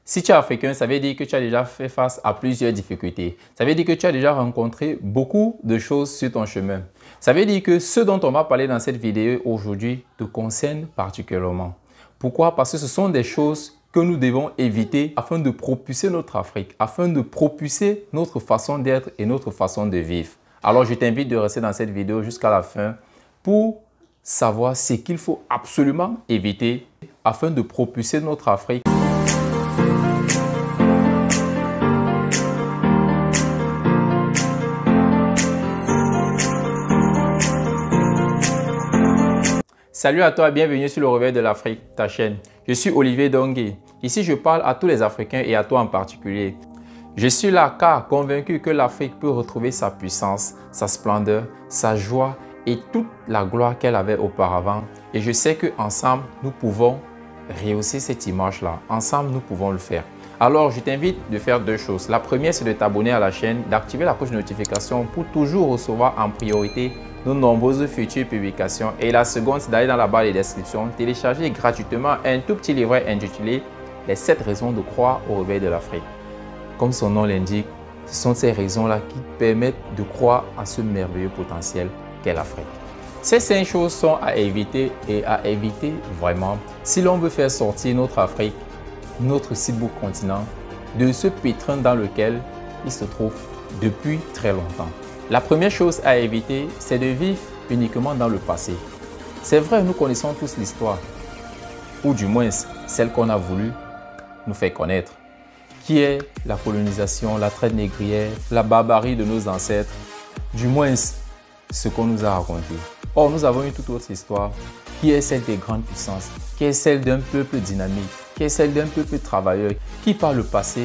Si tu es africain, ça veut dire que tu as déjà fait face à plusieurs difficultés. Ça veut dire que tu as déjà rencontré beaucoup de choses sur ton chemin. Ça veut dire que ce dont on va parler dans cette vidéo aujourd'hui te concerne particulièrement. Pourquoi? Parce que ce sont des choses que nous devons éviter afin de propulser notre Afrique, afin de propulser notre façon d'être et notre façon de vivre. Alors, je t'invite de rester dans cette vidéo jusqu'à la fin pour savoir ce qu'il faut absolument éviter afin de propulser notre Afrique. Salut à toi, bienvenue sur le Réveil de l'Afrique, ta chaîne. Je suis Olivier Dongué. Ici, je parle à tous les Africains et à toi en particulier. Je suis là car convaincu que l'Afrique peut retrouver sa puissance, sa splendeur, sa joie et toute la gloire qu'elle avait auparavant. Et je sais qu'ensemble, nous pouvons rehausser cette image-là. Ensemble, nous pouvons le faire. Alors, je t'invite de faire deux choses. La première, c'est de t'abonner à la chaîne, d'activer la cloche de notification pour toujours recevoir en priorité nos nombreuses futures publications. Et la seconde, c'est d'aller dans la barre de description, télécharger gratuitement un tout petit livret intitulé « Les 7 raisons de croire au réveil de l'Afrique ». Comme son nom l'indique, ce sont ces raisons-là qui permettent de croire à ce merveilleux potentiel qu'est l'Afrique. Ces 5 choses sont à éviter et à éviter vraiment si l'on veut faire sortir notre Afrique, notre si beau continent, de ce pétrin dans lequel il se trouve depuis très longtemps. La première chose à éviter, c'est de vivre uniquement dans le passé. C'est vrai, nous connaissons tous l'histoire, ou du moins celle qu'on a voulu nous faire connaître, qui est la colonisation, la traite négrière, la barbarie de nos ancêtres, du moins ce qu'on nous a raconté. Or, nous avons une toute autre histoire, qui est celle des grandes puissances, qui est celle d'un peuple dynamique, qui est celle d'un peuple travailleur, qui par le passé,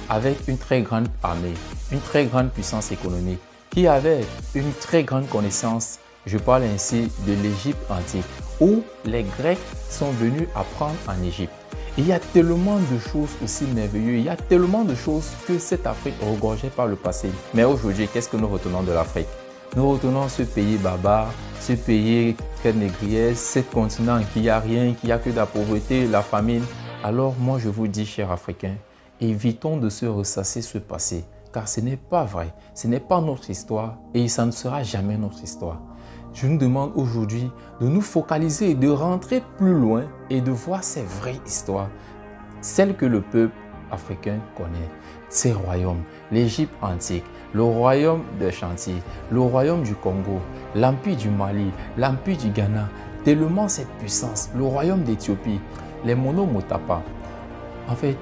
avec une très grande armée, une très grande puissance économique, qui avait une très grande connaissance, je parle ainsi de l'Égypte antique, où les Grecs sont venus apprendre en Égypte. Il y a tellement de choses aussi merveilleuses, il y a tellement de choses que cette Afrique regorgeait par le passé. Mais aujourd'hui, qu'est-ce que nous retenons de l'Afrique? Nous retenons ce pays barbare, ce pays très négrier, ce continent qui n'y a rien, qui n'y a que de la pauvreté, la famine. Alors moi je vous dis, chers Africains, évitons de se ressasser ce passé. Car ce n'est pas vrai, ce n'est pas notre histoire et ça ne sera jamais notre histoire. Je nous demande aujourd'hui de nous focaliser, de rentrer plus loin et de voir ces vraies histoires, celles que le peuple africain connaît, ces royaumes, l'Égypte antique, le royaume de Chantier, le royaume du Congo, l'empire du Mali, l'empire du Ghana, tellement cette puissance, le royaume d'Éthiopie, les Mono-Motapa. En fait,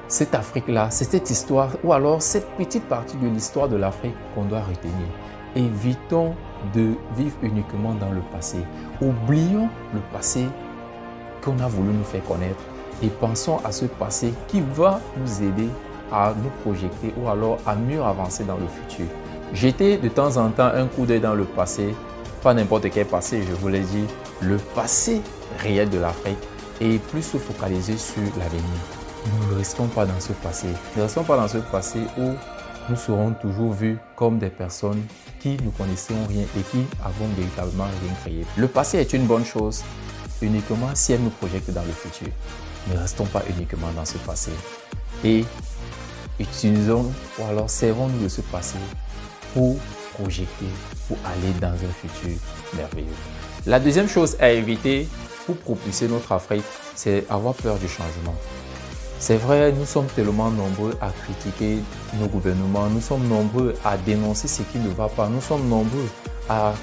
cette Afrique-là, c'est cette histoire ou alors cette petite partie de l'histoire de l'Afrique qu'on doit retenir. Évitons de vivre uniquement dans le passé. Oublions le passé qu'on a voulu nous faire connaître et pensons à ce passé qui va nous aider à nous projeter ou alors à mieux avancer dans le futur. Jetez de temps en temps un coup d'œil dans le passé, pas n'importe quel passé, je vous l'ai dit, le passé réel de l'Afrique et plus se focaliser sur l'avenir. Nous ne restons pas dans ce passé. Ne restons pas dans ce passé où nous serons toujours vus comme des personnes qui ne connaissaient rien et qui avons véritablement rien créé. Le passé est une bonne chose uniquement si elle nous projette dans le futur. Ne restons pas uniquement dans ce passé. Et utilisons ou alors servons-nous de ce passé pour projeter, pour aller dans un futur merveilleux. La deuxième chose à éviter pour propulser notre Afrique, c'est avoir peur du changement. C'est vrai, nous sommes tellement nombreux à critiquer nos gouvernements, nous sommes nombreux à dénoncer ce qui ne va pas, nous sommes nombreux à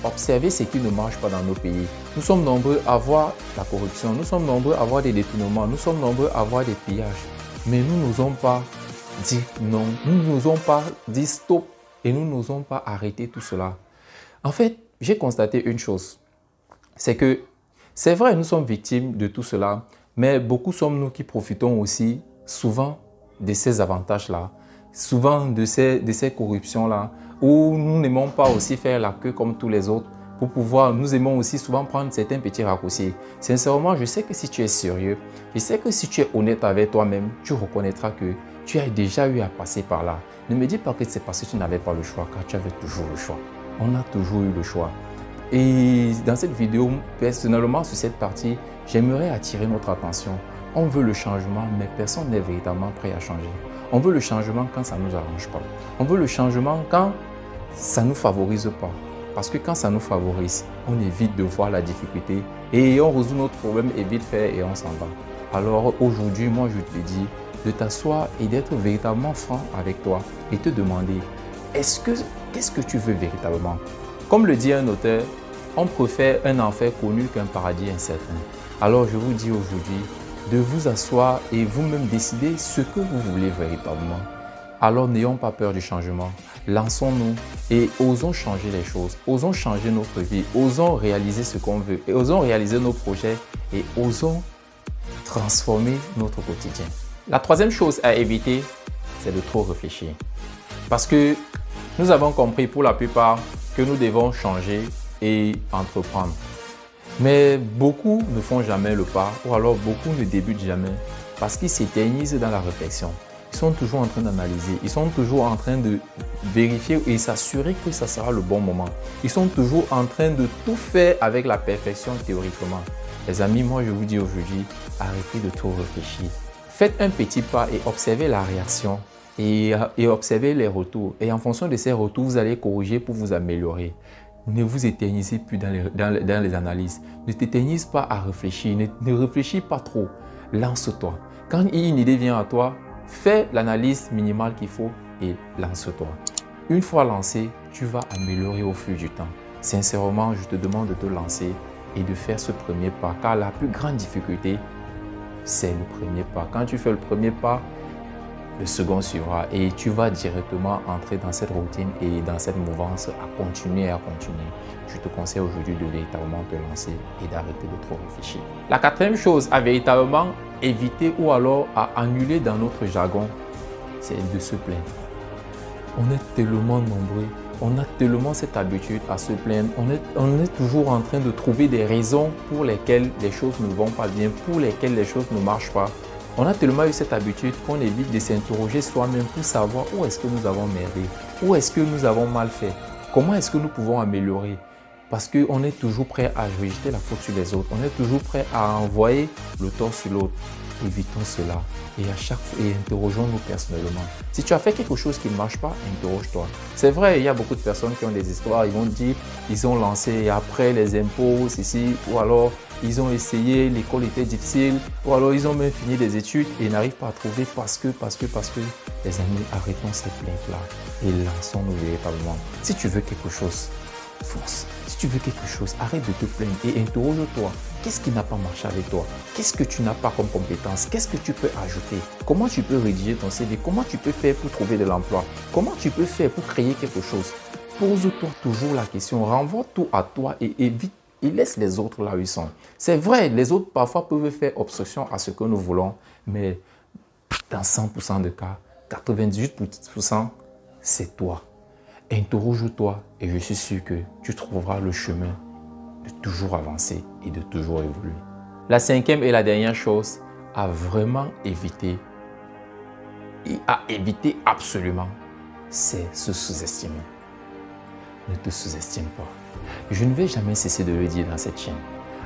observer ce qui ne marche pas dans nos pays. Nous sommes nombreux à voir la corruption, nous sommes nombreux à voir des détournements, nous sommes nombreux à voir des pillages. Mais nous n'osons pas dire non, nous n'osons pas dire stop et nous n'osons pas arrêter tout cela. En fait, j'ai constaté une chose, c'est que c'est vrai, nous sommes victimes de tout cela, mais beaucoup sommes-nous qui profitons aussi souvent de ces avantages-là, souvent de ces corruptions-là, où nous n'aimons pas aussi faire la queue comme tous les autres pour pouvoir, nous aimons aussi souvent prendre certains petits raccourcis. Sincèrement, je sais que si tu es sérieux, je sais que si tu es honnête avec toi-même, tu reconnaîtras que tu as déjà eu à passer par là. Ne me dis pas que c'est parce que tu n'avais pas le choix, car tu avais toujours le choix. On a toujours eu le choix. Et dans cette vidéo, personnellement, sur cette partie, j'aimerais attirer notre attention On veut le changement, mais personne n'est véritablement prêt à changer. On veut le changement quand ça ne nous arrange pas. On veut le changement quand ça ne nous favorise pas. Parce que quand ça nous favorise, on évite de voir la difficulté et on résout notre problème et vite fait et on s'en va. Alors aujourd'hui, moi je te dis de t'asseoir et d'être véritablement franc avec toi et te demander qu'est-ce que tu veux véritablement? Comme le dit un auteur, on préfère un enfer connu qu'un paradis incertain. Alors je vous dis aujourd'hui de vous asseoir et vous-même décider ce que vous voulez véritablement. Alors n'ayons pas peur du changement, lançons-nous et osons changer les choses, osons changer notre vie, osons réaliser ce qu'on veut, et osons réaliser nos projets et osons transformer notre quotidien. La troisième chose à éviter, c'est de trop réfléchir. Parce que nous avons compris pour la plupart que nous devons changer et entreprendre. Mais beaucoup ne font jamais le pas ou alors beaucoup ne débutent jamais parce qu'ils s'éternisent dans la réflexion. Ils sont toujours en train d'analyser, ils sont toujours en train de vérifier et s'assurer que ça sera le bon moment. Ils sont toujours en train de tout faire avec la perfection théoriquement. Les amis, moi je vous dis aujourd'hui, arrêtez de trop réfléchir. Faites un petit pas et observez la réaction et observez les retours. Et en fonction de ces retours, vous allez corriger pour vous améliorer. Ne vous éternisez plus dans les analyses. Ne t'éternise pas à réfléchir. Ne réfléchis pas trop. Lance-toi. Quand une idée vient à toi, fais l'analyse minimale qu'il faut et lance-toi. Une fois lancé, tu vas améliorer au fil du temps. Sincèrement, je te demande de te lancer et de faire ce premier pas. Car la plus grande difficulté, c'est le premier pas. Quand tu fais le premier pas, le second suivra et tu vas directement entrer dans cette routine et dans cette mouvance à continuer. Je te conseille aujourd'hui de véritablement te lancer et d'arrêter de trop réfléchir. La quatrième chose à véritablement éviter ou alors à annuler dans notre jargon, c'est de se plaindre. On est tellement nombreux, on a tellement cette habitude à se plaindre, on est toujours en train de trouver des raisons pour lesquelles les choses ne vont pas bien, pour lesquelles les choses ne marchent pas. On a tellement eu cette habitude qu'on évite de s'interroger soi-même pour savoir où est-ce que nous avons merdé, où est-ce que nous avons mal fait, comment est-ce que nous pouvons améliorer. Parce qu'on est toujours prêt à rejeter la faute sur les autres, on est toujours prêt à envoyer le tort sur l'autre. Évitons cela et à chaque fois, interrogeons-nous personnellement. Si tu as fait quelque chose qui ne marche pas, interroge-toi. C'est vrai, il y a beaucoup de personnes qui ont des histoires, ils vont dire, ils ont lancé et après les impôts, ceci, ou alors ils ont essayé, l'école était difficile, ou alors ils ont même fini des études et n'arrivent pas à trouver parce que, les amis, arrêtons ces plaintes-là et lançons-nous véritablement. Si tu veux quelque chose, fonce. Si tu veux quelque chose, arrête de te plaindre et interroge-toi. Qu'est-ce qui n'a pas marché avec toi? Qu'est-ce que tu n'as pas comme compétence? Qu'est-ce que tu peux ajouter? Comment tu peux rédiger ton CV? Comment tu peux faire pour trouver de l'emploi? Comment tu peux faire pour créer quelque chose? Pose-toi toujours la question, renvoie tout à toi et évite et laisse les autres là où ils sont. C'est vrai, les autres parfois peuvent faire obstruction à ce que nous voulons, mais dans 100% de cas, 98%, c'est toi. Interroge-toi et je suis sûr que tu trouveras le chemin de toujours avancer et de toujours évoluer. La cinquième et la dernière chose à vraiment éviter et à éviter absolument, c'est se sous-estimer. Ne te sous-estime pas. Je ne vais jamais cesser de le dire dans cette chaîne.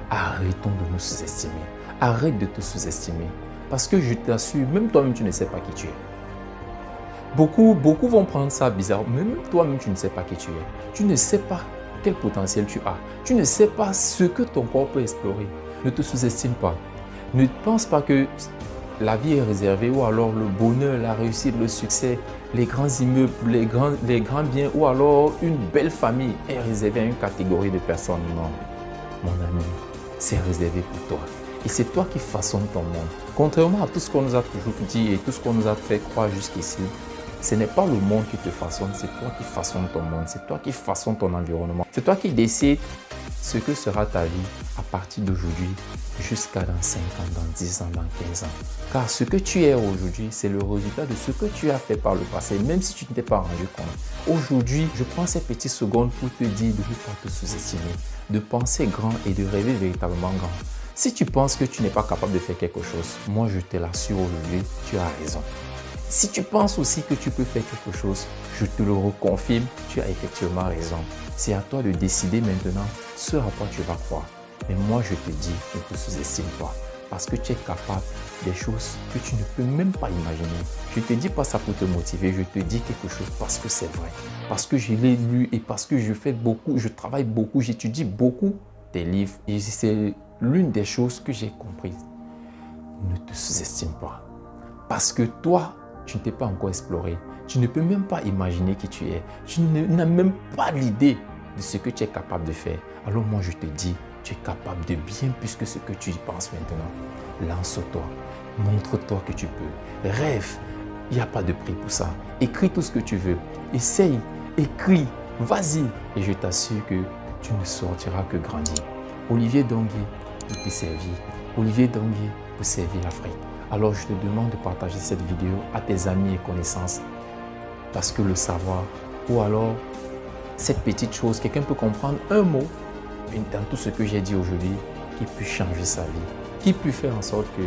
Arrêtons de nous sous-estimer. Arrête de te sous-estimer. Parce que je t'assure, même toi-même, tu ne sais pas qui tu es. Beaucoup vont prendre ça bizarre, mais même toi-même, tu ne sais pas qui tu es. Tu ne sais pas quel potentiel tu as. Tu ne sais pas ce que ton corps peut explorer. Ne te sous-estime pas. Ne pense pas que la vie est réservée ou alors le bonheur, la réussite, le succès, les grands immeubles, les grands biens ou alors une belle famille est réservé à une catégorie de personnes. Non, mon ami, c'est réservé pour toi. Et c'est toi qui façonnes ton monde. Contrairement à tout ce qu'on nous a toujours dit et tout ce qu'on nous a fait croire jusqu'ici, ce n'est pas le monde qui te façonne, c'est toi qui façonnes ton monde, c'est toi qui façonnes ton environnement. C'est toi qui décides ce que sera ta vie à partir d'aujourd'hui jusqu'à dans 5 ans, dans 10 ans, dans 15 ans. Car ce que tu es aujourd'hui, c'est le résultat de ce que tu as fait par le passé, même si tu ne t'es pas rendu compte. Aujourd'hui, je prends ces petites secondes pour te dire de ne pas te sous-estimer, de penser grand et de rêver véritablement grand. Si tu penses que tu n'es pas capable de faire quelque chose, moi je te l'assure aujourd'hui, tu as raison. Si tu penses aussi que tu peux faire quelque chose, je te le reconfirme, tu as effectivement raison. C'est à toi de décider maintenant ce à quoi tu vas croire. Mais moi, je te dis, ne te sous-estime pas. parce que tu es capable des choses que tu ne peux même pas imaginer. Je ne te dis pas ça pour te motiver, je te dis quelque chose parce que c'est vrai. Parce que je l'ai lu et parce que je fais beaucoup, je travaille beaucoup, j'étudie beaucoup tes livres. Et c'est l'une des choses que j'ai comprises. Ne te sous-estime pas. Parce que toi, tu ne t'es pas encore exploré. Tu ne peux même pas imaginer qui tu es. Tu n'as même pas l'idée de ce que tu es capable de faire. Alors moi, je te dis, tu es capable de bien plus que ce que tu y penses maintenant. Lance-toi. Montre-toi que tu peux. Rêve. Il n'y a pas de prix pour ça. Écris tout ce que tu veux. Essaye. Écris. Vas-y. Et je t'assure que tu ne sortiras que grandi. Olivier Dongui pour te servir. Olivier Dongui pour servir l'Afrique. Alors je te demande de partager cette vidéo à tes amis et connaissances. Parce que le savoir, ou alors cette petite chose, quelqu'un peut comprendre un mot dans tout ce que j'ai dit aujourd'hui, qui peut changer sa vie, qui peut faire en sorte que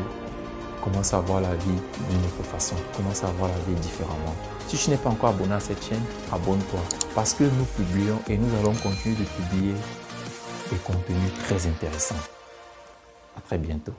commence à voir la vie d'une autre façon, commence à voir la vie différemment. Si tu n'es pas encore abonné à cette chaîne, abonne-toi parce que nous publions et nous allons continuer de publier des contenus très intéressants. À très bientôt.